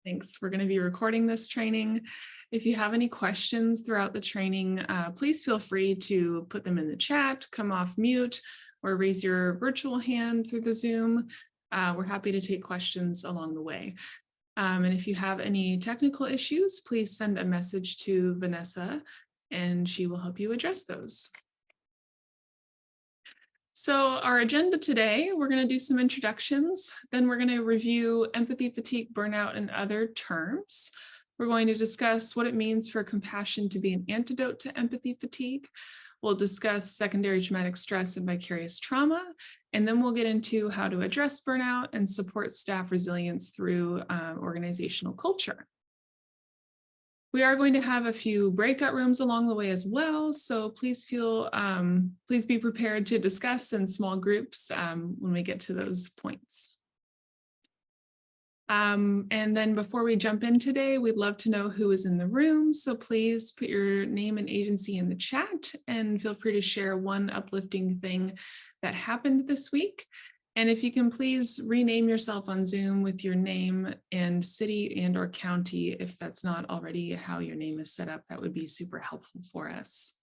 Thanks. We're going to be recording this training. If you have any questions throughout the training, please feel free to put them in the chat, come off mute, or raise your virtual hand through the Zoom. We're happy to take questions along the way. And if you have any technical issues, please send a message to Vanessa and she will help you address those. So our agenda today, we're going to do some introductions, then we're going to review empathy, fatigue, burnout, and other terms. We're going to discuss what it means for compassion to be an antidote to empathy fatigue. We'll discuss secondary traumatic stress and vicarious trauma, and then we'll get into how to address burnout and support staff resilience through organizational culture. We are going to have a few breakout rooms along the way as well, so please be prepared to discuss in small groups when we get to those points. And then before we jump in today, we'd love to know who is in the room, so please put your name and agency in the chat and feel free to share one uplifting thing that happened this week. And if you can please rename yourself on Zoom with your name and city and or county, if that's not already how your name is set up, that would be super helpful for us.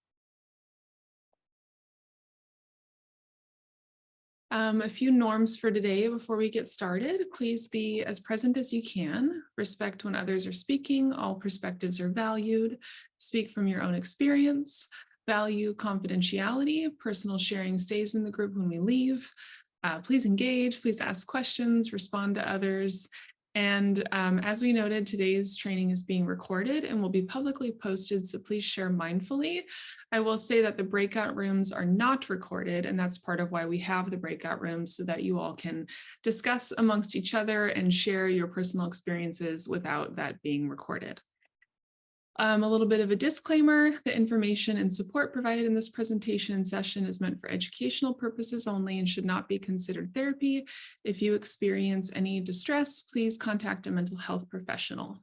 A few norms for today before we get started. Please be as present as you can. Respect when others are speaking. All perspectives are valued. Speak from your own experience. Value confidentiality. Personal sharing stays in the group when we leave. Please engage, please ask questions, respond to others. And as we noted, today's training is being recorded and will be publicly posted, so please share mindfully. I will say that the breakout rooms are not recorded, and that's part of why we have the breakout rooms, so that you all can discuss amongst each other and share your personal experiences without that being recorded. A little bit of a disclaimer, the information and support provided in this presentation and session is meant for educational purposes only and should not be considered therapy. If you experience any distress, please contact a mental health professional.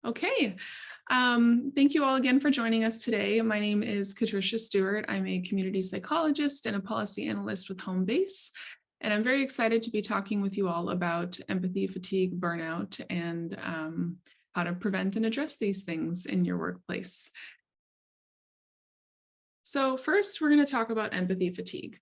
Okay, thank you all again for joining us today. My name is Katricia Stewart. I'm a community psychologist and a policy analyst with Homebase. And I'm very excited to be talking with you all about empathy, fatigue, burnout, and how to prevent and address these things in your workplace. So first, we're going to talk about empathy fatigue.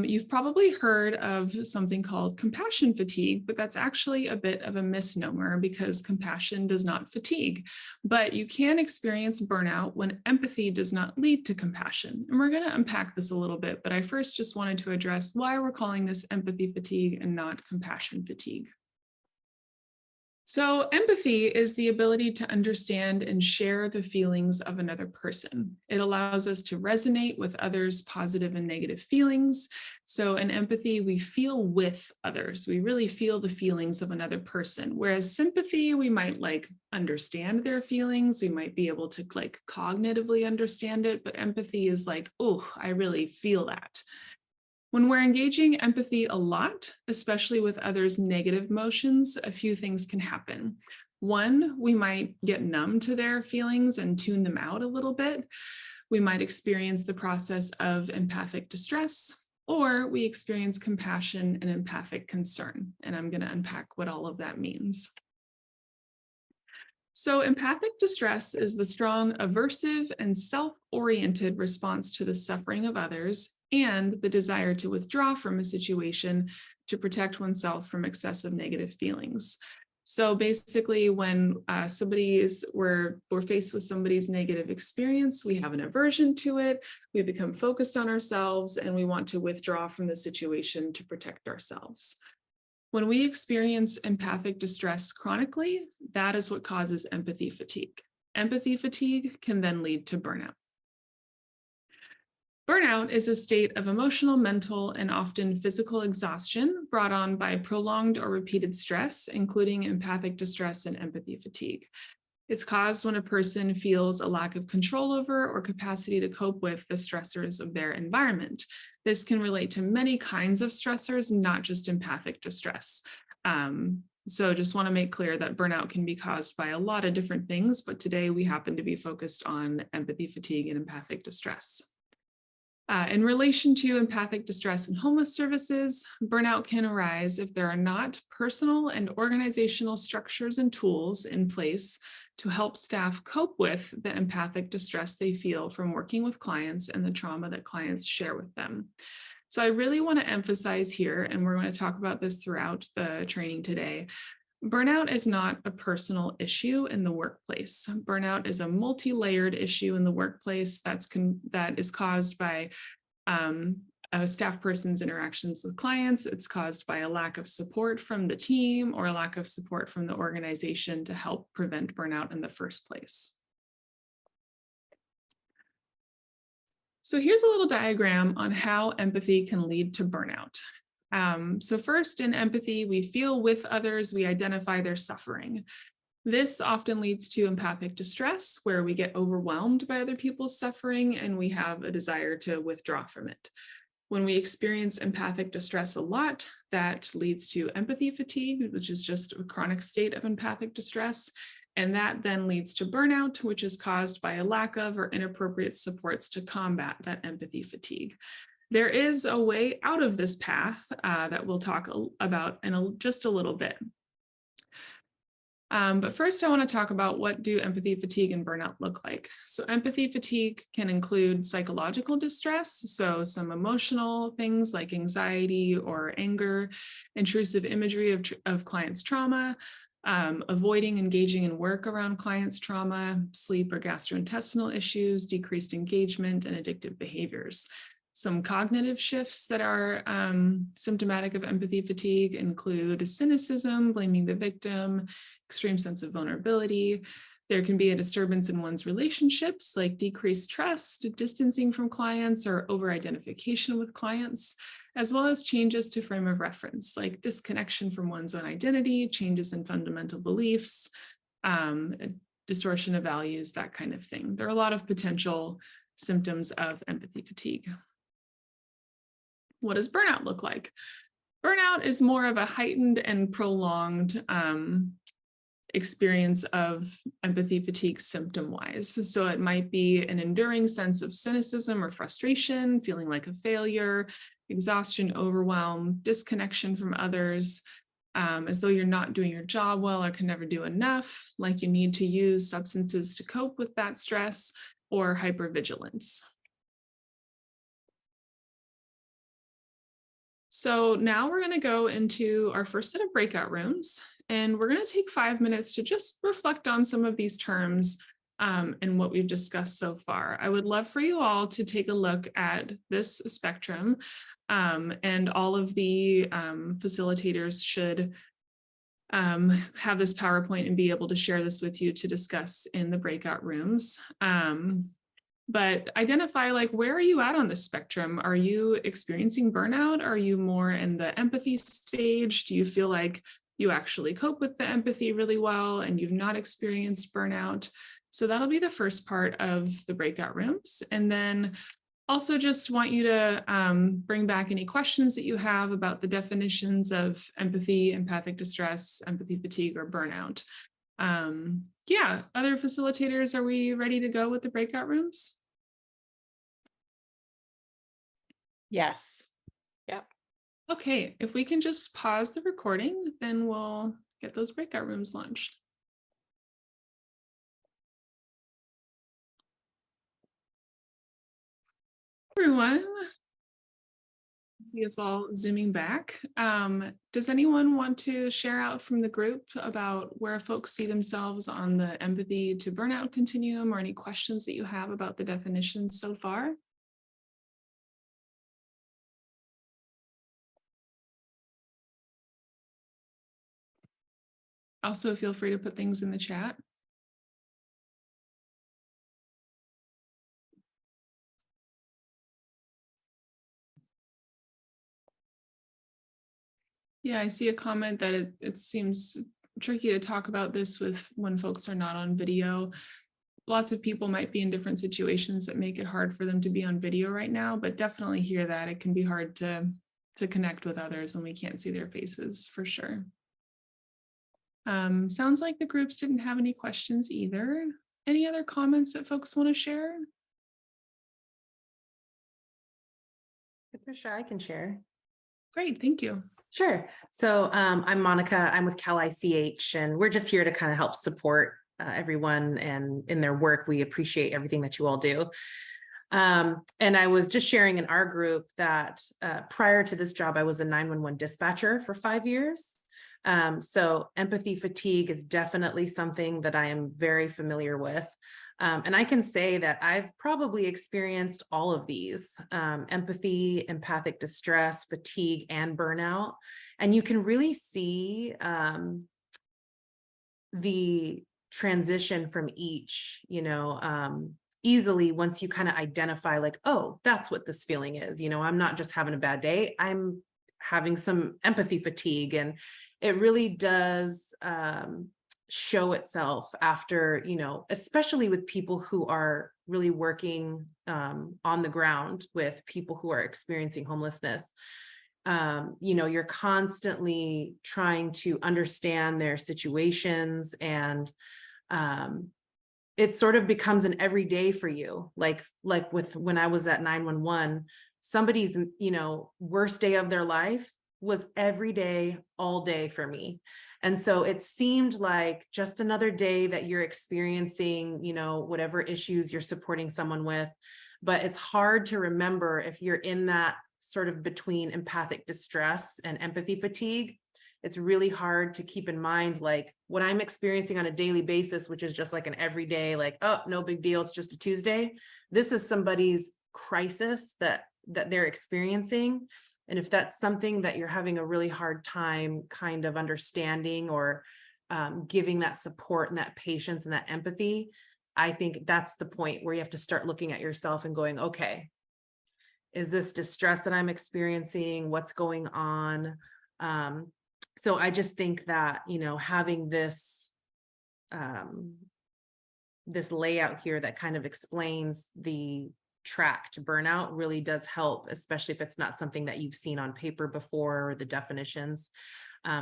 You've probably heard of something called compassion fatigue, but that's actually a bit of a misnomer because compassion does not fatigue. But you can experience burnout when empathy does not lead to compassion. And we're going to unpack this a little bit, but I first just wanted to address why we're calling this empathy fatigue and not compassion fatigue. So empathy is the ability to understand and share the feelings of another person. It allows us to resonate with others' positive and negative feelings. So in empathy, we feel with others. We really feel the feelings of another person. Whereas sympathy, we might understand their feelings. We might be able to cognitively understand it, but empathy is oh, I really feel that. When we're engaging empathy a lot, especially with others' negative emotions, a few things can happen. One, we might get numb to their feelings and tune them out a little bit. We might experience the process of empathic distress, or we experience compassion and empathic concern. And I'm going to unpack what all of that means. So empathic distress is the strong aversive and self-oriented response to the suffering of others and the desire to withdraw from a situation to protect oneself from excessive negative feelings. So basically, when we're faced with somebody's negative experience, we have an aversion to it, we become focused on ourselves, and we want to withdraw from the situation to protect ourselves. When we experience empathic distress chronically, that is what causes empathy fatigue. Empathy fatigue can then lead to burnout. Burnout is a state of emotional, mental, and often physical exhaustion brought on by prolonged or repeated stress, including empathic distress and empathy fatigue. It's caused when a person feels a lack of control over or capacity to cope with the stressors of their environment. This can relate to many kinds of stressors, not just empathic distress. So just want to make clear that burnout can be caused by a lot of different things, but today we happen to be focused on empathy fatigue and empathic distress. In relation to empathic distress and homeless services, burnout can arise if there are not personal and organizational structures and tools in place to help staff cope with the empathic distress they feel from working with clients and the trauma that clients share with them. So I really want to emphasize here, and we're going to talk about this throughout the training today, burnout is not a personal issue in the workplace. Burnout is a multi-layered issue in the workplace that is caused by a staff person's interactions with clients. It's caused by a lack of support from the team or a lack of support from the organization to help prevent burnout in the first place. So here's a little diagram on how empathy can lead to burnout. So first, in empathy, we feel with others, we identify their suffering. This often leads to empathic distress, where we get overwhelmed by other people's suffering and we have a desire to withdraw from it. When we experience empathic distress a lot, that leads to empathy fatigue, which is just a chronic state of empathic distress. And that then leads to burnout, which is caused by a lack of or inappropriate supports to combat that empathy fatigue. There is a way out of this path that we'll talk about in just a little bit. But first, I want to talk about what do empathy fatigue and burnout look like. So empathy fatigue can include psychological distress, so some emotional things like anxiety or anger, intrusive imagery of clients' trauma, avoiding engaging in work around clients' trauma, sleep or gastrointestinal issues, decreased engagement, and addictive behaviors. Some cognitive shifts that are symptomatic of empathy fatigue include cynicism, blaming the victim, extreme sense of vulnerability. There can be a disturbance in one's relationships, like decreased trust, distancing from clients, or over-identification with clients, as well as changes to frame of reference, like disconnection from one's own identity, changes in fundamental beliefs, distortion of values, that kind of thing. There are a lot of potential symptoms of empathy fatigue. What does burnout look like? Burnout is more of a heightened and prolonged experience of empathy fatigue symptom-wise. So it might be an enduring sense of cynicism or frustration, feeling like a failure, exhaustion, overwhelm, disconnection from others, as though you're not doing your job well or can never do enough, like you need to use substances to cope with that stress, or hypervigilance. So now we're going to go into our first set of breakout rooms, and we're going to take 5 minutes to just reflect on some of these terms and what we've discussed so far. I would love for you all to take a look at this spectrum, and all of the facilitators should have this PowerPoint and be able to share this with you to discuss in the breakout rooms. But identify, like, where are you at on the spectrum? Are you experiencing burnout? Are you more in the empathy stage? Do you feel like you actually cope with the empathy really well and you've not experienced burnout? So that'll be the first part of the breakout rooms. And then also just want you to bring back any questions that you have about the definitions of empathy, empathic distress, empathy fatigue, or burnout. Yeah, other facilitators, are we ready to go with the breakout rooms? Yes. Yep. Okay, if we can just pause the recording, then we'll get those breakout rooms launched. Everyone, see us all zooming back. Does anyone want to share out from the group about where folks see themselves on the empathy to burnout continuum, or any questions that you have about the definitions so far? Also, feel free to put things in the chat. Yeah, I see a comment that it seems tricky to talk about this with when folks are not on video. Lots of people might be in different situations that make it hard for them to be on video right now, but definitely hear that it can be hard to connect with others when we can't see their faces, for sure. Sounds like the groups didn't have any questions either. Any other comments that folks want to share? For sure, I can share. Great, thank you. Sure. So I'm Monica. I'm with Cal ICH, and we're just here to kind of help support everyone and in their work. We appreciate everything that you all do. And I was just sharing in our group that prior to this job, I was a 911 dispatcher for 5 years. So empathy fatigue is definitely something that I am very familiar with. And I can say that I've probably experienced all of these, empathy, empathic distress, fatigue, and burnout. And you can really see the transition from each, easily once you kind of identify like, oh, that's what this feeling is. I'm not just having a bad day. I'm having some empathy fatigue. And it really does show itself after, especially with people who are really working on the ground with people who are experiencing homelessness. You're constantly trying to understand their situations, and it sort of becomes an everyday for you. Like with when I was at 911, somebody's, worst day of their life was every day, all day for me. And so it seemed like just another day that you're experiencing, whatever issues you're supporting someone with. But it's hard to remember if you're in that sort of between empathic distress and empathy fatigue. It's really hard to keep in mind, like what I'm experiencing on a daily basis, which is just like an everyday, like, oh, no big deal, it's just a Tuesday. This is somebody's crisis that they're experiencing. And if that's something that you're having a really hard time kind of understanding or giving that support and that patience and that empathy, I think that's the point where you have to start looking at yourself and going, okay, is this distress that I'm experiencing? What's going on? So I just think that, having this layout here that kind of explains the track to burnout really does help, especially if it's not something that you've seen on paper before or the definitions.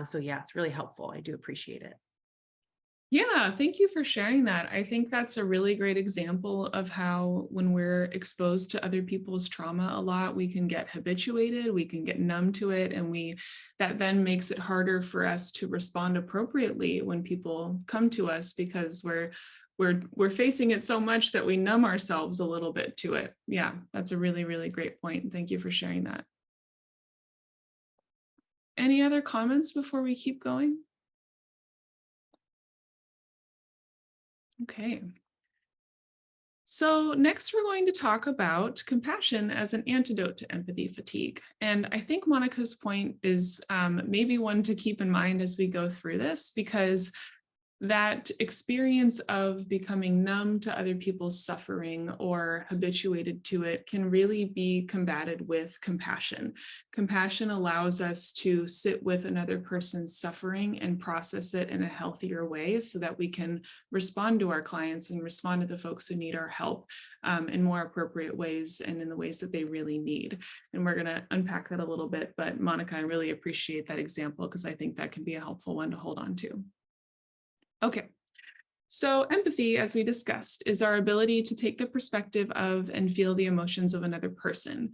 So yeah, it's really helpful. I do appreciate it. Yeah, thank you for sharing that. I think that's a really great example of how when we're exposed to other people's trauma a lot, we can get habituated, we can get numb to it, and that then makes it harder for us to respond appropriately when people come to us because we're facing it so much that we numb ourselves a little bit to it. Yeah, that's a really, really great point. Thank you for sharing that. Any other comments before we keep going? Okay. So next we're going to talk about compassion as an antidote to empathy fatigue. And I think Monica's point is maybe one to keep in mind as we go through this, because that experience of becoming numb to other people's suffering or habituated to it can really be combated with compassion. Compassion allows us to sit with another person's suffering and process it in a healthier way so that we can respond to our clients and respond to the folks who need our help in more appropriate ways and in the ways that they really need. And we're going to unpack that a little bit, but Monica, I really appreciate that example because I think that can be a helpful one to hold on to. Okay, so empathy, as we discussed, is our ability to take the perspective of and feel the emotions of another person.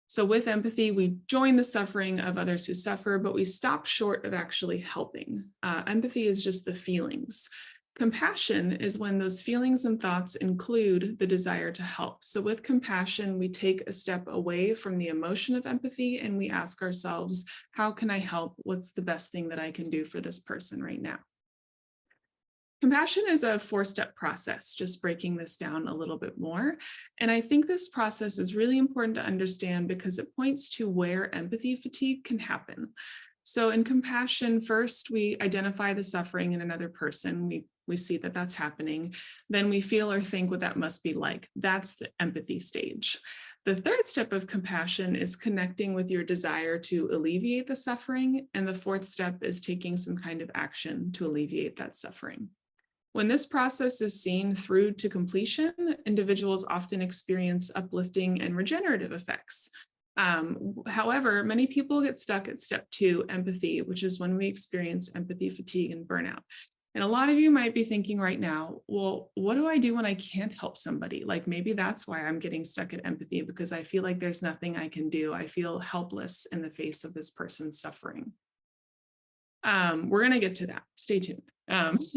So with empathy, we join the suffering of others who suffer, but we stop short of actually helping. Empathy is just the feelings. Compassion is when those feelings and thoughts include the desire to help. So with compassion, we take a step away from the emotion of empathy and we ask ourselves, how can I help? What's the best thing that I can do for this person right now? Compassion is a 4-step process, just breaking this down a little bit more. And I think this process is really important to understand because it points to where empathy fatigue can happen. So in compassion, first, we identify the suffering in another person. We see that that's happening. Then we feel or think what that must be like. That's the empathy stage. The 3rd step of compassion is connecting with your desire to alleviate the suffering. And the 4th step is taking some kind of action to alleviate that suffering. When this process is seen through to completion, individuals often experience uplifting and regenerative effects. However, many people get stuck at step 2, empathy, which is when we experience empathy fatigue and burnout. And a lot of you might be thinking right now, well, what do I do when I can't help somebody? Like maybe that's why I'm getting stuck at empathy, because I feel like there's nothing I can do. I feel helpless in the face of this person's suffering. We're going to get to that. Stay tuned.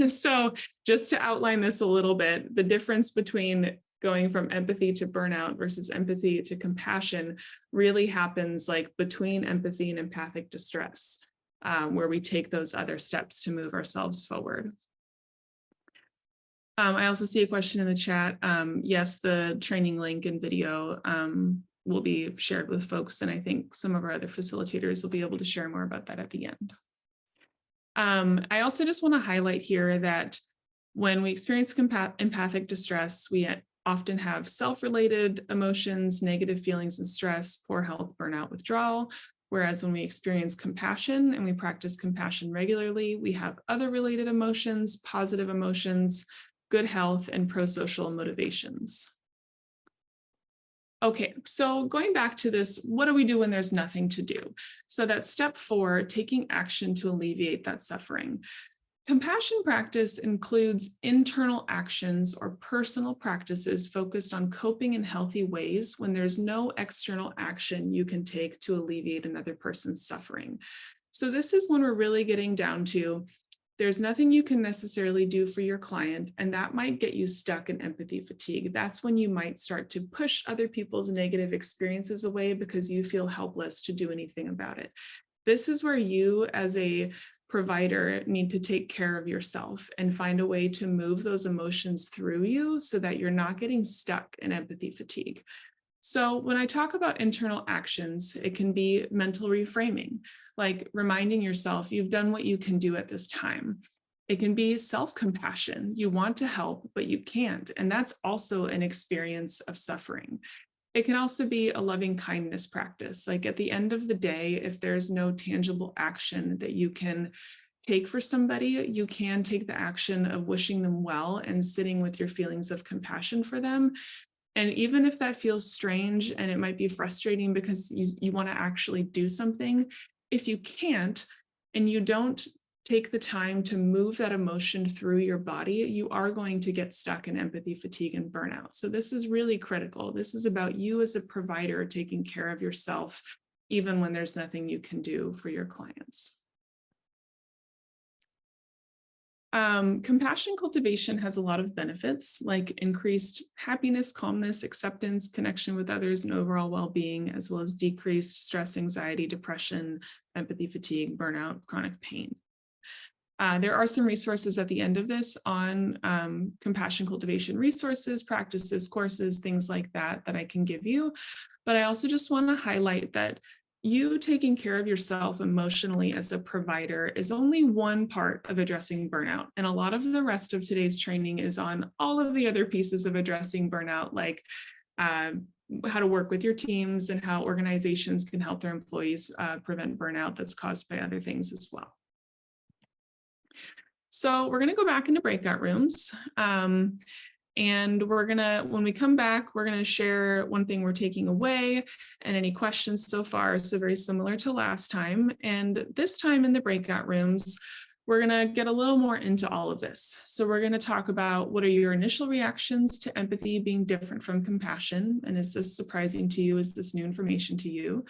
So just to outline this a little bit, the difference between going from empathy to burnout versus empathy to compassion really happens like between empathy and empathic distress, where we take those other steps to move ourselves forward. I also see a question in the chat. Yes, the training link and video will be shared with folks, and I think some of our other facilitators will be able to share more about that at the end. I also just want to highlight here that when we experience empathic distress, we often have self-related emotions, negative feelings and stress, poor health, burnout, withdrawal. Whereas when we experience compassion and we practice compassion regularly, we have other related emotions, positive emotions, good health, and pro-social motivations. Okay, so going back to this, what do we do when there's nothing to do? So that's step 4, taking action to alleviate that suffering. Compassion practice includes internal actions or personal practices focused on coping in healthy ways when there's no external action you can take to alleviate another person's suffering. So this is when we're really getting down to there's nothing you can necessarily do for your client, and that might get you stuck in empathy fatigue. That's when you might start to push other people's negative experiences away because you feel helpless to do anything about it. This is where you, as a provider, need to take care of yourself and find a way to move those emotions through you so that you're not getting stuck in empathy fatigue. So when I talk about internal actions, it can be mental reframing, like reminding yourself you've done what you can do at this time. It can be self-compassion. You want to help, but you can't. And that's also an experience of suffering. It can also be a loving kindness practice. Like at the end of the day, if there's no tangible action that you can take for somebody, you can take the action of wishing them well and sitting with your feelings of compassion for them. And even if that feels strange and it might be frustrating because you want to actually do something, if you can't and you don't take the time to move that emotion through your body, you are going to get stuck in empathy fatigue and burnout. So this is really critical. This is about you as a provider taking care of yourself, even when there's nothing you can do for your clients. Compassion cultivation has a lot of benefits like increased happiness, calmness, acceptance, connection with others, and overall well-being, as well as decreased stress, anxiety, depression, empathy fatigue, burnout, chronic pain. There are some resources at the end of this on compassion cultivation resources, practices, courses, things like that I can give you. But I also just want to highlight that you taking care of yourself emotionally as a provider is only one part of addressing burnout. And a lot of the rest of today's training is on all of the other pieces of addressing burnout, like how to work with your teams and how organizations can help their employees prevent burnout that's caused by other things as well. So we're going to go back into breakout rooms. And when we come back, we're gonna share one thing we're taking away and any questions so far. So very similar to last time. And this time in the breakout rooms, we're gonna get a little more into all of this. So we're gonna talk about what are your initial reactions to empathy being different from compassion? And is this surprising to you? Is this new information to you?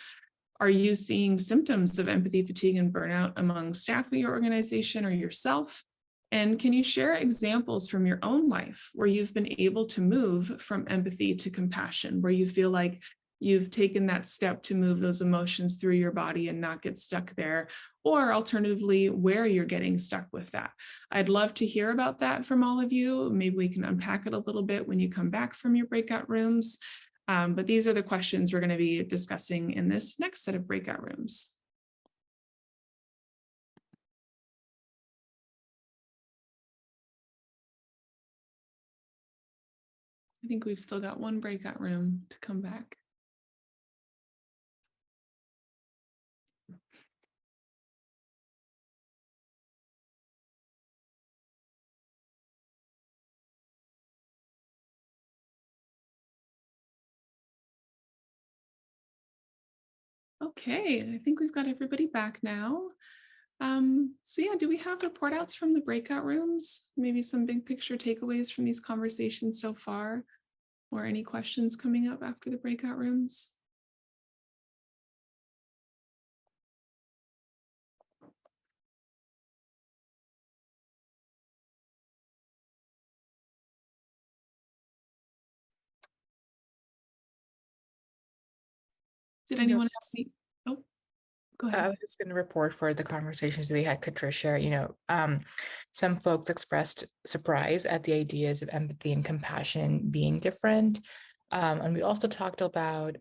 Are you seeing symptoms of empathy fatigue and burnout among staff at your organization or yourself? And can you share examples from your own life where you've been able to move from empathy to compassion, where you feel like you've taken that step to move those emotions through your body and not get stuck there, or alternatively, where you're getting stuck with that? I'd love to hear about that from all of you. Maybe we can unpack it a little bit when you come back from your breakout rooms. But these are the questions we're going to be discussing in this next set of breakout rooms. I think we've still got one breakout room to come back. Okay, I think we've got everybody back now. So yeah, do we have report outs from the breakout rooms? Maybe some big picture takeaways from these conversations so far, or any questions coming up after the breakout rooms? Did You know, anyone have any? Oh, go I ahead. was just going to report for the conversations we had, Katricia. Some folks expressed surprise at the ideas of empathy and compassion being different. And we also talked about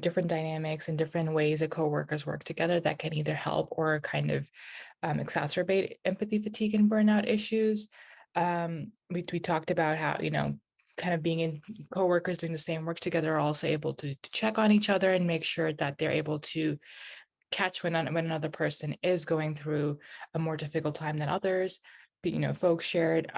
different dynamics and different ways that coworkers work together that can either help or kind of exacerbate empathy fatigue and burnout issues. We talked about how, kind of being in coworkers doing the same work together are also able to check on each other and make sure that they're able to catch when another person is going through a more difficult time than others. But, folks shared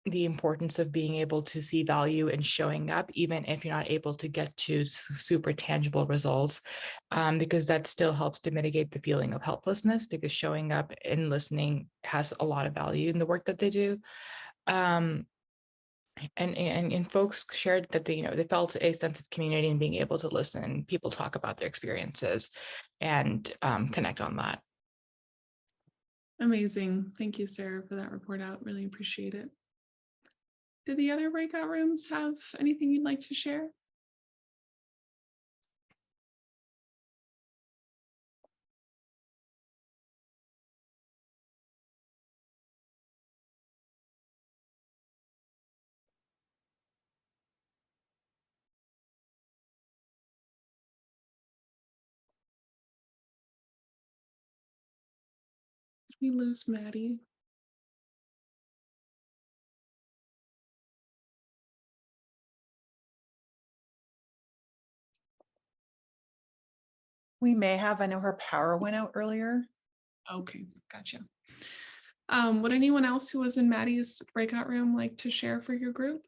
the importance of being able to see value in showing up, even if you're not able to get to super tangible results, because that still helps to mitigate the feeling of helplessness, because showing up and listening has a lot of value in the work that they do. Um, and folks shared that they felt a sense of community and being able to listen, people talk about their experiences and connect on that. Amazing. Thank you, Sarah, for that report out. Really appreciate it. Do the other breakout rooms have anything you'd like to share? Did we lose Maddie? We may have. I know her power went out earlier. Okay, gotcha. Would anyone else who was in Maddie's breakout room like to share for your group?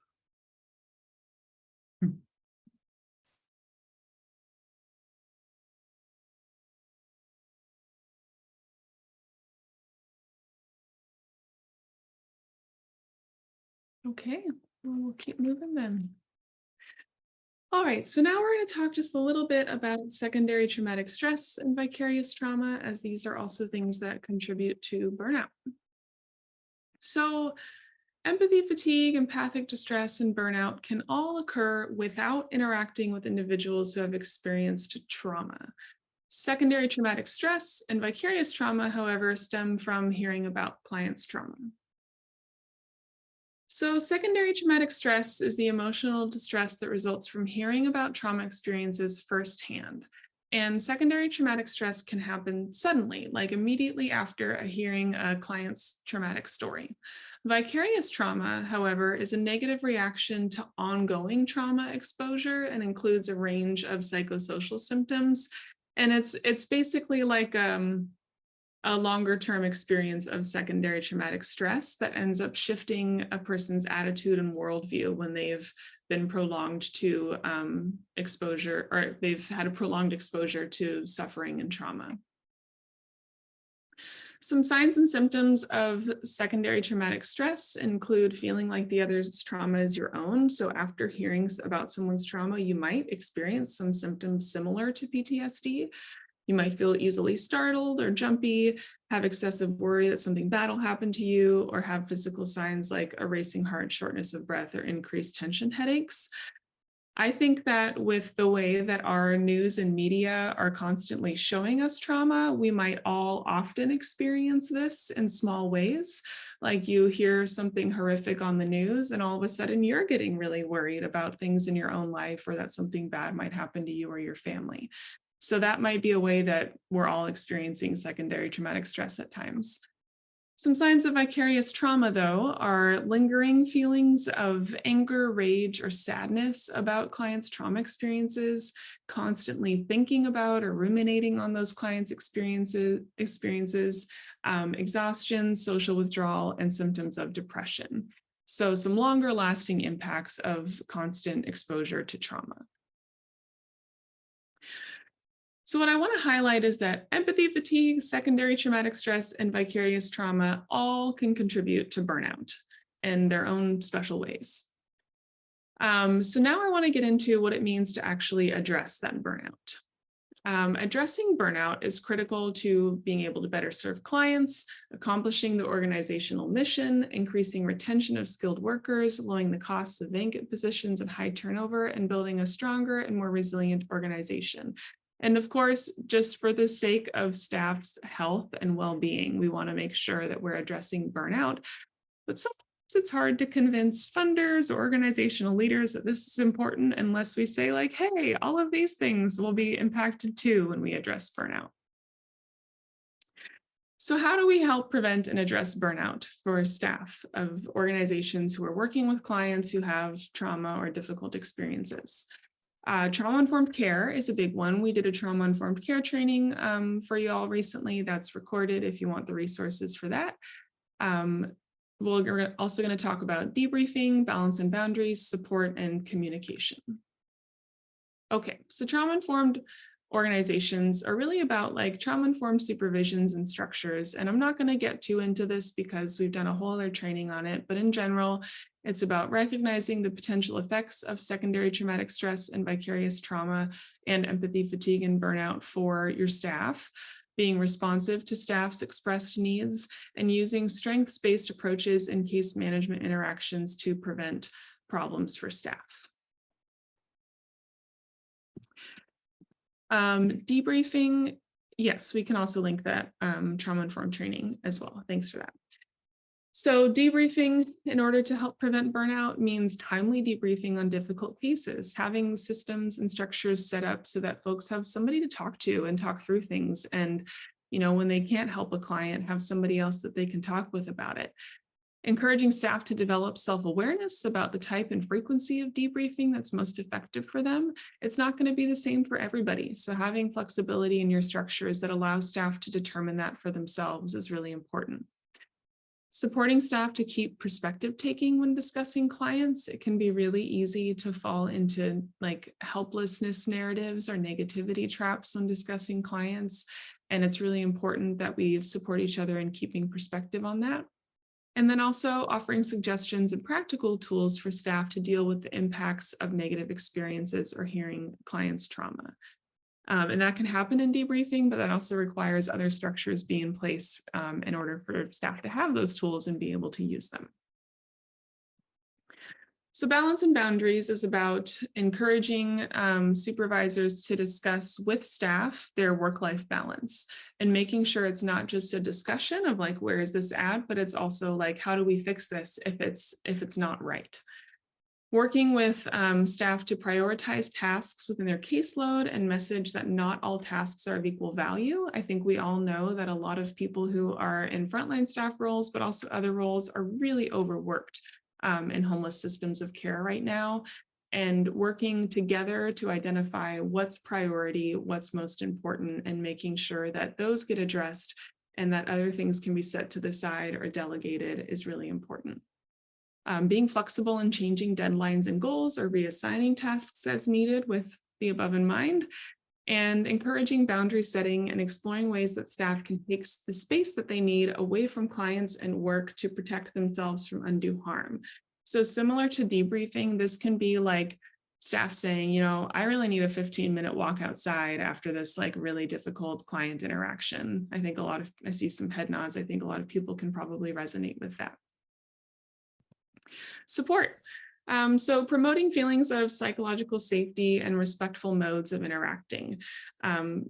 Okay, well, we'll keep moving then. All right, so now we're going to talk just a little bit about secondary traumatic stress and vicarious trauma, as these are also things that contribute to burnout. So, empathy fatigue, empathic distress, and burnout can all occur without interacting with individuals who have experienced trauma. Secondary traumatic stress and vicarious trauma, however, stem from hearing about clients' trauma. So, secondary traumatic stress is the emotional distress that results from hearing about trauma experiences firsthand. And secondary traumatic stress can happen suddenly, like immediately after hearing a client's traumatic story. Vicarious trauma, however, is a negative reaction to ongoing trauma exposure and includes a range of psychosocial symptoms. And it's basically like a longer term experience of secondary traumatic stress that ends up shifting a person's attitude and worldview when they've been prolonged to exposure, or they've had a prolonged exposure to suffering and trauma. Some signs and symptoms of secondary traumatic stress include feeling like the other's trauma is your own. So after hearing about someone's trauma, you might experience some symptoms similar to PTSD. You might feel easily startled or jumpy, have excessive worry that something bad will happen to you, or have physical signs like a racing heart, shortness of breath, or increased tension headaches. I think that with the way that our news and media are constantly showing us trauma, we might all often experience this in small ways. Like you hear something horrific on the news, and all of a sudden you're getting really worried about things in your own life, or that something bad might happen to you or your family. So that might be a way that we're all experiencing secondary traumatic stress at times. Some signs of vicarious trauma, though, are lingering feelings of anger, rage, or sadness about clients' trauma experiences, constantly thinking about or ruminating on those clients' experiences, exhaustion, social withdrawal, and symptoms of depression. So some longer lasting impacts of constant exposure to trauma. So what I want to highlight is that empathy fatigue, secondary traumatic stress, and vicarious trauma all can contribute to burnout in their own special ways. So now I want to get into what it means to actually address that burnout. Addressing burnout is critical to being able to better serve clients, accomplishing the organizational mission, increasing retention of skilled workers, lowering the costs of vacant positions and high turnover, and building a stronger and more resilient organization. And of course, just for the sake of staff's health and well-being, we want to make sure that we're addressing burnout. But sometimes it's hard to convince funders or organizational leaders that this is important unless we say like, hey, all of these things will be impacted too when we address burnout. So how do we help prevent and address burnout for staff of organizations who are working with clients who have trauma or difficult experiences? Trauma-informed care is a big one. We did a trauma-informed care training for you all recently. That's recorded if you want the resources for that. We're also going to talk about debriefing, balance and boundaries, support, and communication. Okay, so trauma-informed organizations are really about like trauma-informed supervisions and structures. And I'm not going to get too into this because we've done a whole other training on it, but in general, it's about recognizing the potential effects of secondary traumatic stress and vicarious trauma and empathy fatigue and burnout for your staff, being responsive to staff's expressed needs, and using strengths-based approaches and case management interactions to prevent problems for staff. Debriefing, yes, we can also link that trauma-informed training as well. Thanks for that. So debriefing in order to help prevent burnout means timely debriefing on difficult cases, having systems and structures set up so that folks have somebody to talk to and talk through things. And, you know, when they can't help a client, have somebody else that they can talk with about it. Encouraging staff to develop self-awareness about the type and frequency of debriefing that's most effective for them. It's not going to be the same for everybody. So having flexibility in your structures that allow staff to determine that for themselves is really important. Supporting staff to keep perspective taking when discussing clients. It can be really easy to fall into like helplessness narratives or negativity traps when discussing clients. And it's really important that we support each other in keeping perspective on that. And then also offering suggestions and practical tools for staff to deal with the impacts of negative experiences or hearing clients' trauma. And that can happen in debriefing, but that also requires other structures be in place in order for staff to have those tools and be able to use them. So balance and boundaries is about encouraging supervisors to discuss with staff their work-life balance and making sure it's not just a discussion of like, where is this at, but it's also like, how do we fix this if it's not right? Working with staff to prioritize tasks within their caseload and message that not all tasks are of equal value. I think we all know that a lot of people who are in frontline staff roles, but also other roles, are really overworked in homeless systems of care right now. And working together to identify what's priority, what's most important, and making sure that those get addressed and that other things can be set to the side or delegated is really important. Being flexible and changing deadlines and goals or reassigning tasks as needed with the above in mind, and encouraging boundary setting and exploring ways that staff can take the space that they need away from clients and work to protect themselves from undue harm. So similar to debriefing, this can be like staff saying, you know, I really need a 15-minute walk outside after this like really difficult client interaction. I see some head nods. I think a lot of people can probably resonate with that. Support. So promoting feelings of psychological safety and respectful modes of interacting.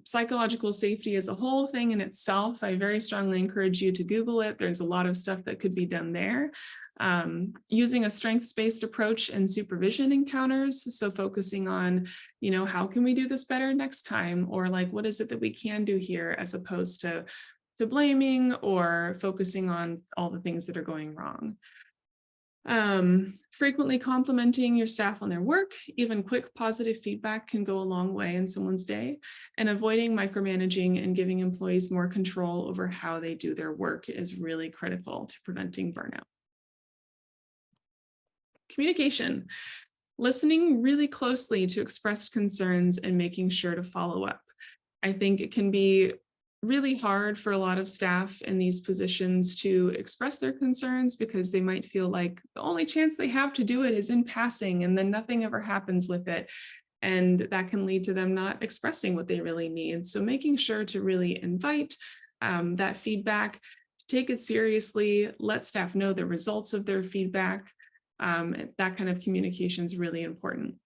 Psychological safety is a whole thing in itself. I very strongly encourage you to Google it. There's a lot of stuff that could be done there. Using a strengths-based approach in supervision encounters. So focusing on, you know, how can we do this better next time? Or like, what is it that we can do here, as opposed to blaming or focusing on all the things that are going wrong. Frequently complimenting your staff on their work. Even quick positive feedback can go a long way in someone's day, and avoiding micromanaging and giving employees more control over how they do their work is really critical to preventing burnout. Communication. Listening really closely to expressed concerns and making sure to follow up. I think it can be really hard for a lot of staff in these positions to express their concerns because they might feel like the only chance they have to do it is in passing and then nothing ever happens with it. And that can lead to them not expressing what they really need. So making sure to really invite that feedback, to take it seriously, let staff know the results of their feedback. That kind of communication is really important.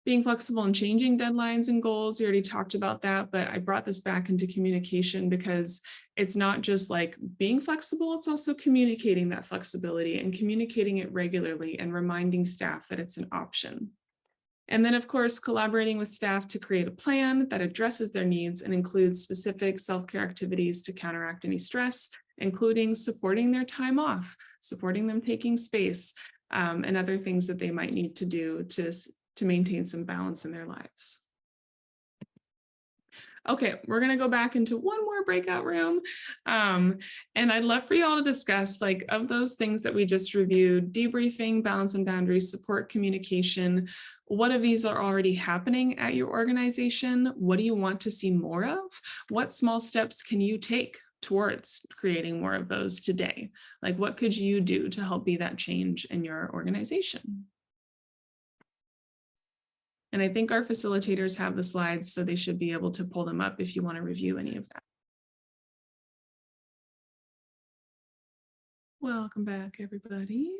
Being flexible and changing deadlines and goals, we already talked about that, but I brought this back into communication because it's not just like being flexible, it's also communicating that flexibility and communicating it regularly and reminding staff that it's an option. And then, of course, collaborating with staff to create a plan that addresses their needs and includes specific self-care activities to counteract any stress, including supporting their time off, supporting them taking space, and other things that they might need to do to maintain some balance in their lives. Okay, we're gonna go back into one more breakout room. And I'd love for you all to discuss, like, of those things that we just reviewed, debriefing, balance and boundaries, support, communication, what of these are already happening at your organization? What do you want to see more of? What small steps can you take towards creating more of those today? Like, what could you do to help be that change in your organization? And I think our facilitators have the slides, so they should be able to pull them up if you want to review any of that. Welcome back, everybody.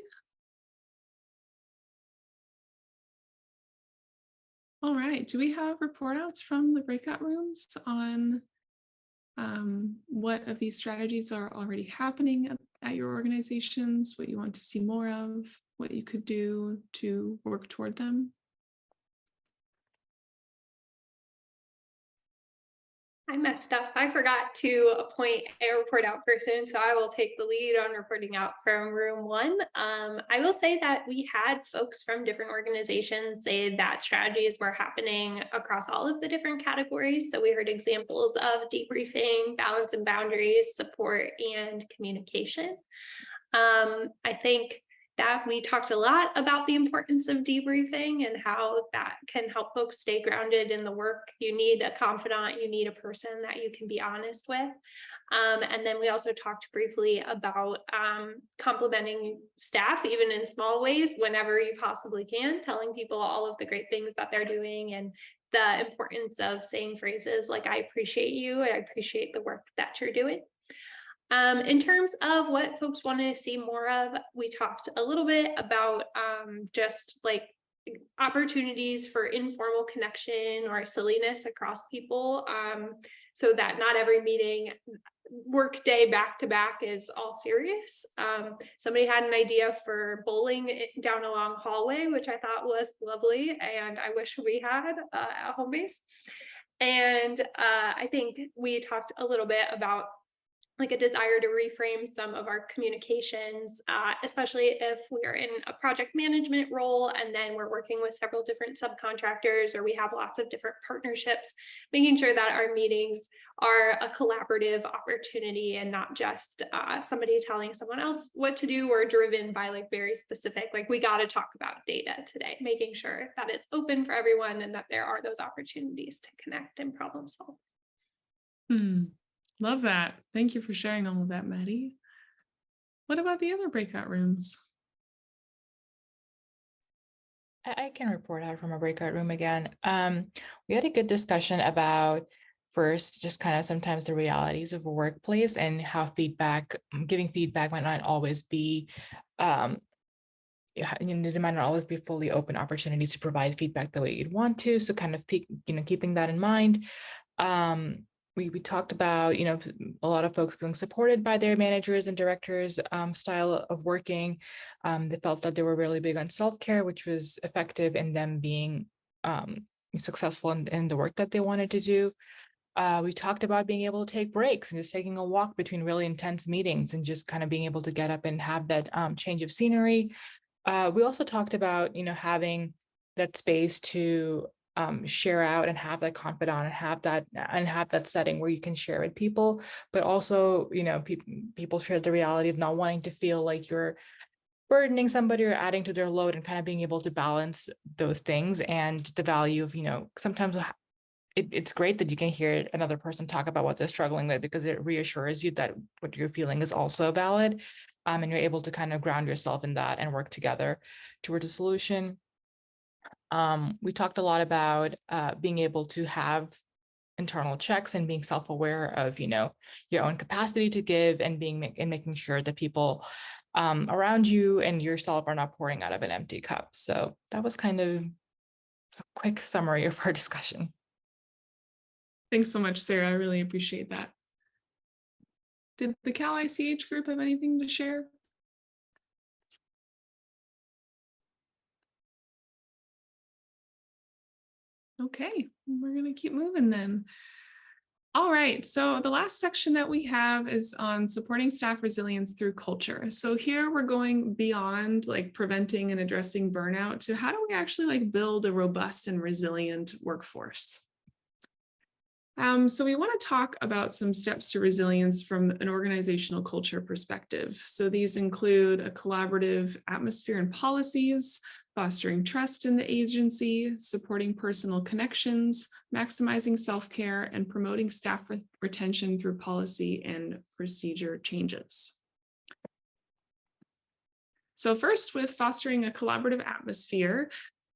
All right, do we have report outs from the breakout rooms on what of these strategies are already happening at your organizations, what you want to see more of, what you could do to work toward them? I messed up. I forgot to appoint a report out person, so I will take the lead on reporting out from room one. I will say that we had folks from different organizations say that strategies were happening across all of the different categories. So we heard examples of debriefing, balance and boundaries, support, and communication. I think that we talked a lot about the importance of debriefing and how that can help folks stay grounded in the work. You need a confidant, you need a person that you can be honest with. And then we also talked briefly about complimenting staff, even in small ways, whenever you possibly can, telling people all of the great things that they're doing and the importance of saying phrases like, I appreciate you, and I appreciate the work that you're doing. In terms of what folks wanted to see more of, we talked a little bit about just like opportunities for informal connection or silliness across people, so that not every meeting, work day back to back is all serious. Somebody had an idea for bowling down a long hallway, which I thought was lovely, and I wish we had at home base. And I think we talked a little bit about like a desire to reframe some of our communications, especially if we're in a project management role and then we're working with several different subcontractors, or we have lots of different partnerships, making sure that our meetings are a collaborative opportunity and not just somebody telling someone else what to do, or driven by like very specific, like we got to talk about data today, making sure that it's open for everyone and that there are those opportunities to connect and problem solve. Love that. Thank you for sharing all of that, Maddie. What about the other breakout rooms? I can report out from a breakout room again. We had a good discussion about first, just kind of sometimes the realities of a workplace and how giving feedback might not always be, there might not always be fully open opportunities to provide feedback the way you'd want to. So kind of, keeping that in mind. We talked about, a lot of folks feeling supported by their managers and directors' style of working. They felt that they were really big on self-care, which was effective in them being successful in the work that they wanted to do. We talked about being able to take breaks and just taking a walk between really intense meetings and just kind of being able to get up and have that change of scenery. We also talked about, having that space to share out and have that confidant and have that setting where you can share with people, but also, people share the reality of not wanting to feel like you're burdening somebody or adding to their load, and kind of being able to balance those things, and the value of, sometimes it's great that you can hear another person talk about what they're struggling with, because it reassures you that what you're feeling is also valid. And you're able to kind of ground yourself in that and work together towards a solution. We talked a lot about being able to have internal checks and being self-aware of, your own capacity to give, and making sure that people around you and yourself are not pouring out of an empty cup. So that was kind of a quick summary of our discussion. Thanks so much, Sarah. I really appreciate that. Did the Cal ICH group have anything to share? Okay, we're going to keep moving then. All right, so the last section that we have is on supporting staff resilience through culture. So here we're going beyond like preventing and addressing burnout to how do we actually like build a robust and resilient workforce. So we want to talk about some steps to resilience from an organizational culture perspective. So these include a collaborative atmosphere and policies, fostering trust in the agency, supporting personal connections, maximizing self-care, and promoting staff retention through policy and procedure changes. So first, with fostering a collaborative atmosphere,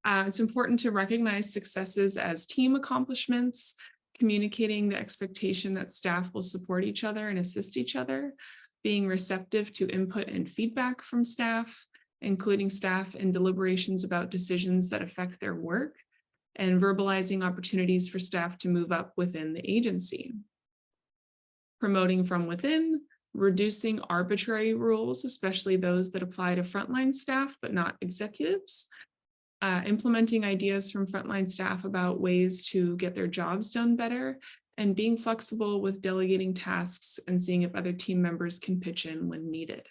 it's important to recognize successes as team accomplishments, communicating the expectation that staff will support each other and assist each other, being receptive to input and feedback from staff, including staff in deliberations about decisions that affect their work, and verbalizing opportunities for staff to move up within the agency. Promoting from within, reducing arbitrary rules, especially those that apply to frontline staff but not executives. Implementing ideas from frontline staff about ways to get their jobs done better, and being flexible with delegating tasks and seeing if other team members can pitch in when needed.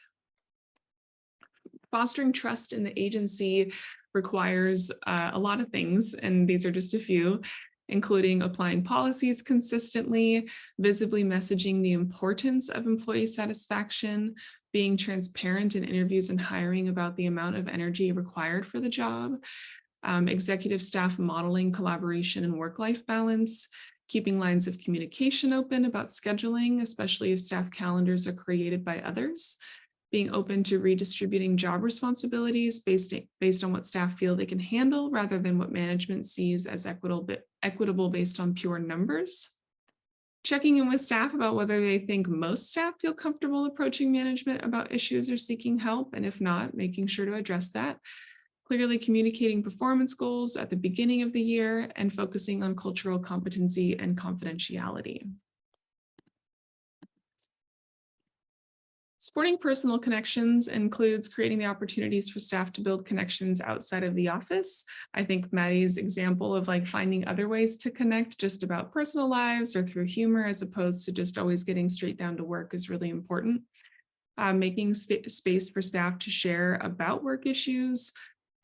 Fostering trust in the agency requires a lot of things, and these are just a few, including applying policies consistently, visibly messaging the importance of employee satisfaction, being transparent in interviews and hiring about the amount of energy required for the job, executive staff modeling collaboration and work-life balance, keeping lines of communication open about scheduling, especially if staff calendars are created by others, being open to redistributing job responsibilities based on what staff feel they can handle rather than what management sees as equitable based on pure numbers. Checking in with staff about whether they think most staff feel comfortable approaching management about issues or seeking help, and if not, making sure to address that. Clearly communicating performance goals at the beginning of the year and focusing on cultural competency and confidentiality. Supporting personal connections includes creating the opportunities for staff to build connections outside of the office. I think Maddie's example of like finding other ways to connect just about personal lives or through humor as opposed to just always getting straight down to work is really important. Making space for staff to share about work issues,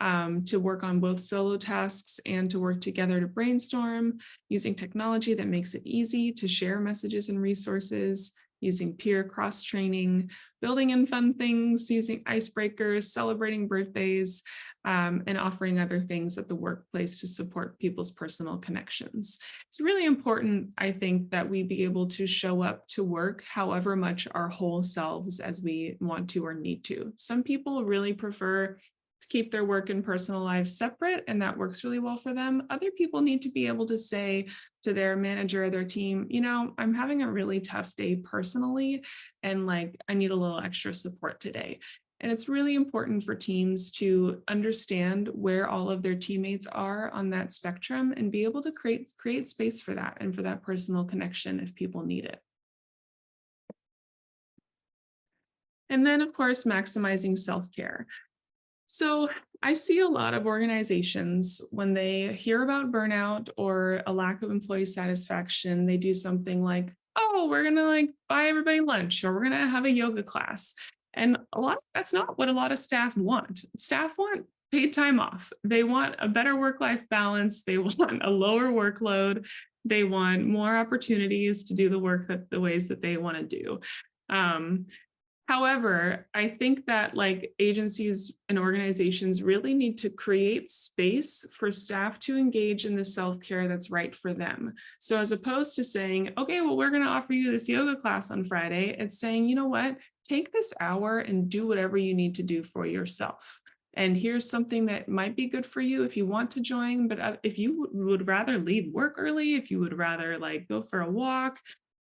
to work on both solo tasks and to work together to brainstorm, using technology that makes it easy to share messages and resources, using peer cross-training, building in fun things, using icebreakers, celebrating birthdays, and offering other things at the workplace to support people's personal connections. It's really important, I think, that we be able to show up to work however much our whole selves as we want to or need to. Some people really prefer to keep their work and personal lives separate, and that works really well for them. Other people need to be able to say to their manager or their team, you know, I'm having a really tough day personally, and like, I need a little extra support today. And it's really important for teams to understand where all of their teammates are on that spectrum and be able to create space for that and for that personal connection if people need it. And then, of course, maximizing self-care. So I see a lot of organizations when they hear about burnout or a lack of employee satisfaction, they do something like, oh, we're going to like buy everybody lunch, or we're going to have a yoga class. And that's not what a lot of staff want. Staff want paid time off. They want a better work-life balance. They want a lower workload. They want more opportunities to do the work the ways that they want to do. However, I think that like agencies and organizations really need to create space for staff to engage in the self-care that's right for them. So as opposed to saying, okay, well, we're going to offer you this yoga class on Friday, it's saying, you know what, take this hour and do whatever you need to do for yourself. And here's something that might be good for you if you want to join, but if you would rather leave work early, if you would rather like go for a walk,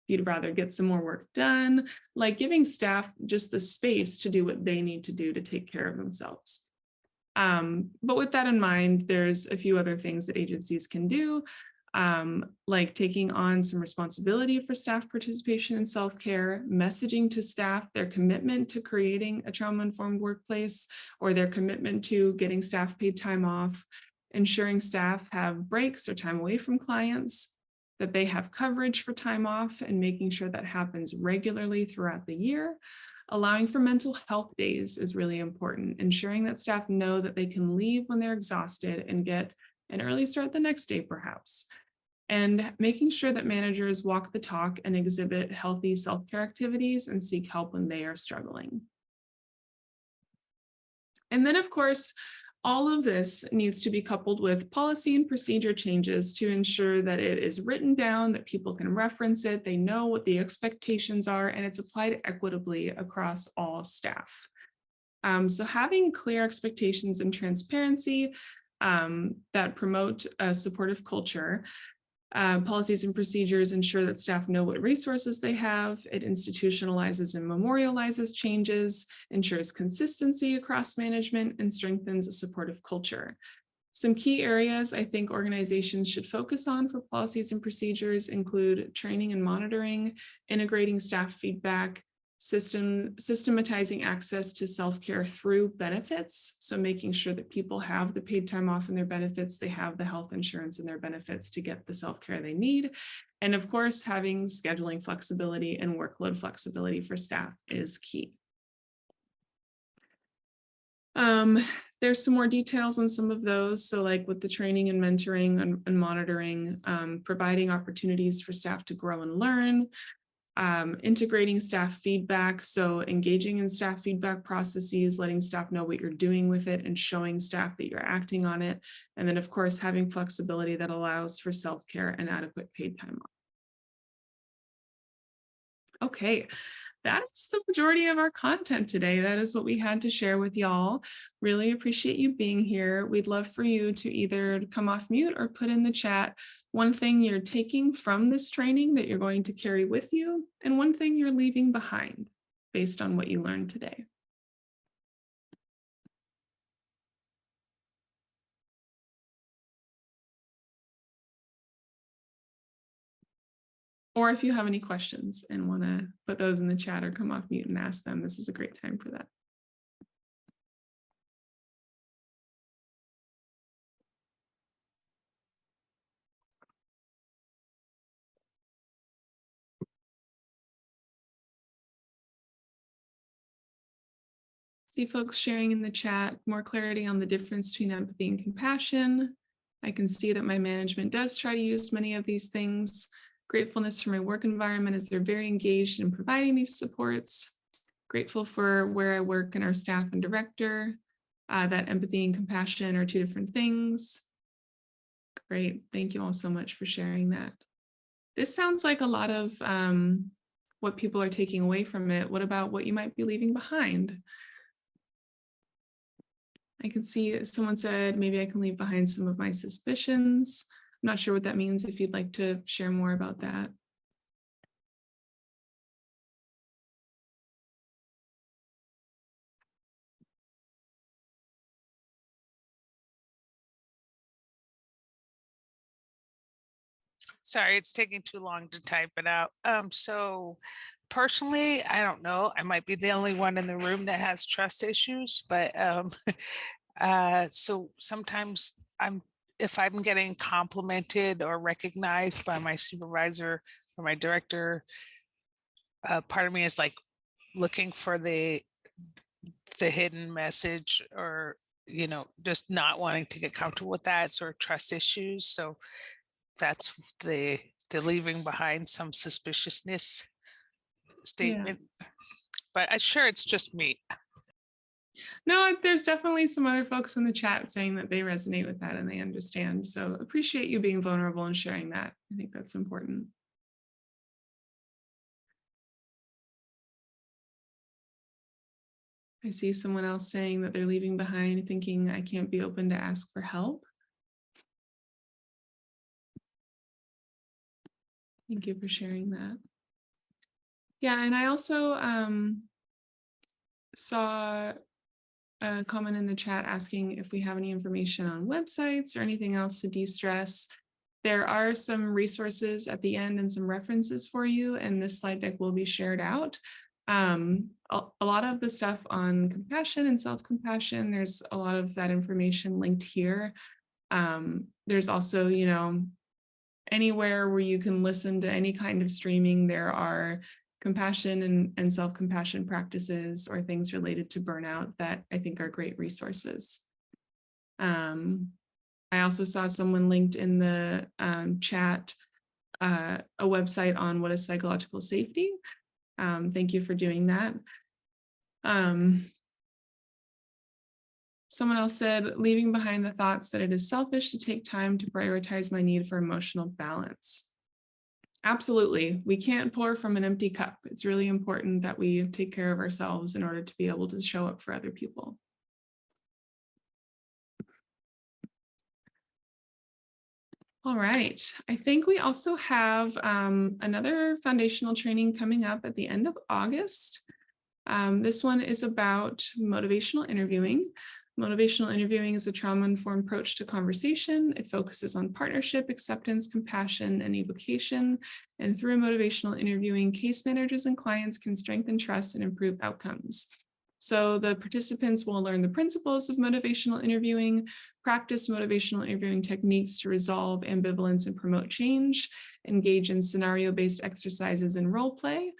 you'd rather get some more work done, like giving staff just the space to do what they need to do to take care of themselves. But with that in mind, there's a few other things that agencies can do, like taking on some responsibility for staff participation in self-care, messaging to staff their commitment to creating a trauma-informed workplace or their commitment to getting staff paid time off, ensuring staff have breaks or time away from clients, that they have coverage for time off and making sure that happens regularly throughout the year. Allowing for mental health days is really important, ensuring that staff know that they can leave when they're exhausted and get an early start the next day, perhaps. And making sure that managers walk the talk and exhibit healthy self-care activities and seek help when they are struggling. And then, of course, all of this needs to be coupled with policy and procedure changes to ensure that it is written down, that people can reference it, they know what the expectations are, and it's applied equitably across all staff. So having clear expectations and transparency that promote a supportive culture. Policies and procedures ensure that staff know what resources they have. It institutionalizes and memorializes changes, ensures consistency across management, and strengthens a supportive culture. Some key areas I think organizations should focus on for policies and procedures include training and monitoring, integrating staff feedback, systematizing access to self-care through benefits. So making sure that people have the paid time off in their benefits, they have the health insurance in their benefits to get the self-care they need. And of course, having scheduling flexibility and workload flexibility for staff is key. There's some more details on some of those. So like with the training and mentoring and monitoring, providing opportunities for staff to grow and learn, integrating staff feedback. So engaging in staff feedback processes, letting staff know what you're doing with it and showing staff that you're acting on it. And then of course, having flexibility that allows for self-care and adequate paid time off. Okay. That is the majority of our content today. That is what we had to share with y'all. Really appreciate you being here. We'd love for you to either come off mute or put in the chat one thing you're taking from this training that you're going to carry with you, and one thing you're leaving behind based on what you learned today. Or if you have any questions and want to put those in the chat or come off mute and ask them, this is a great time for that. See folks sharing in the chat, more clarity on the difference between empathy and compassion. I can see that my management does try to use many of these things. Gratefulness for my work environment as they're very engaged in providing these supports. Grateful for where I work and our staff and director. That empathy and compassion are two different things. Great, thank you all so much for sharing that. This sounds like a lot of what people are taking away from it. What about what you might be leaving behind? I can see someone said, maybe I can leave behind some of my suspicions. I'm not sure what that means, if you'd like to share more about that. Sorry, it's taking too long to type it out. So personally, I don't know. I might be the only one in the room that has trust issues, but so sometimes if I'm getting complimented or recognized by my supervisor or my director, part of me is like looking for the hidden message, or just not wanting to get comfortable with that sort of trust issues. So that's the leaving behind some suspiciousness statement. but I'm sure it's just me. No, there's definitely some other folks in the chat saying that they resonate with that and they understand. So appreciate you being vulnerable and sharing that. I think that's important. I see someone else saying that they're leaving behind thinking I can't be open to ask for help. Thank you for sharing that. Yeah, and I also saw a comment in the chat asking if we have any information on websites or anything else to de-stress. There are some resources at the end and some references for you, and this slide deck will be shared out. A lot of the stuff on compassion and self-compassion, there's a lot of that information linked here. There's also, you know, anywhere where you can listen to any kind of streaming, there are compassion and self-compassion practices or things related to burnout that I think are great resources. I also saw someone linked in the chat a website on what is psychological safety. Thank you for doing that. Someone else said, leaving behind the thoughts that it is selfish to take time to prioritize my need for emotional balance. Absolutely. We can't pour from an empty cup. It's really important that we take care of ourselves in order to be able to show up for other people. All right. I think we also have another foundational training coming up at the end of August. This one is about motivational interviewing. Motivational interviewing is a trauma-informed approach to conversation. It focuses on partnership, acceptance, compassion, and evocation. And through motivational interviewing, case managers and clients can strengthen trust and improve outcomes. So the participants will learn the principles of motivational interviewing, practice motivational interviewing techniques to resolve ambivalence and promote change, engage in scenario-based exercises and role play.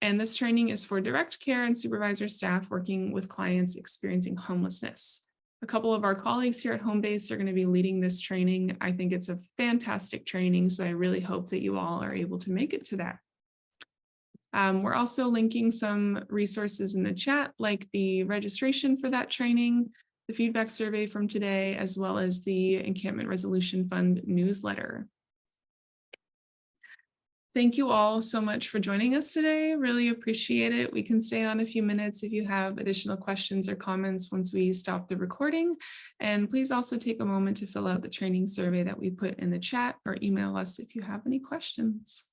And this training is for direct care and supervisor staff working with clients experiencing homelessness. A couple of our colleagues here at Homebase are going to be leading this training. I think it's a fantastic training, so I really hope that you all are able to make it to that. We're also linking some resources in the chat, like the registration for that training, the feedback survey from today, as well as the Encampment Resolution Fund newsletter. Thank you all so much for joining us today. Really appreciate it. We can stay on a few minutes if you have additional questions or comments once we stop the recording. And please also take a moment to fill out the training survey that we put in the chat or email us if you have any questions.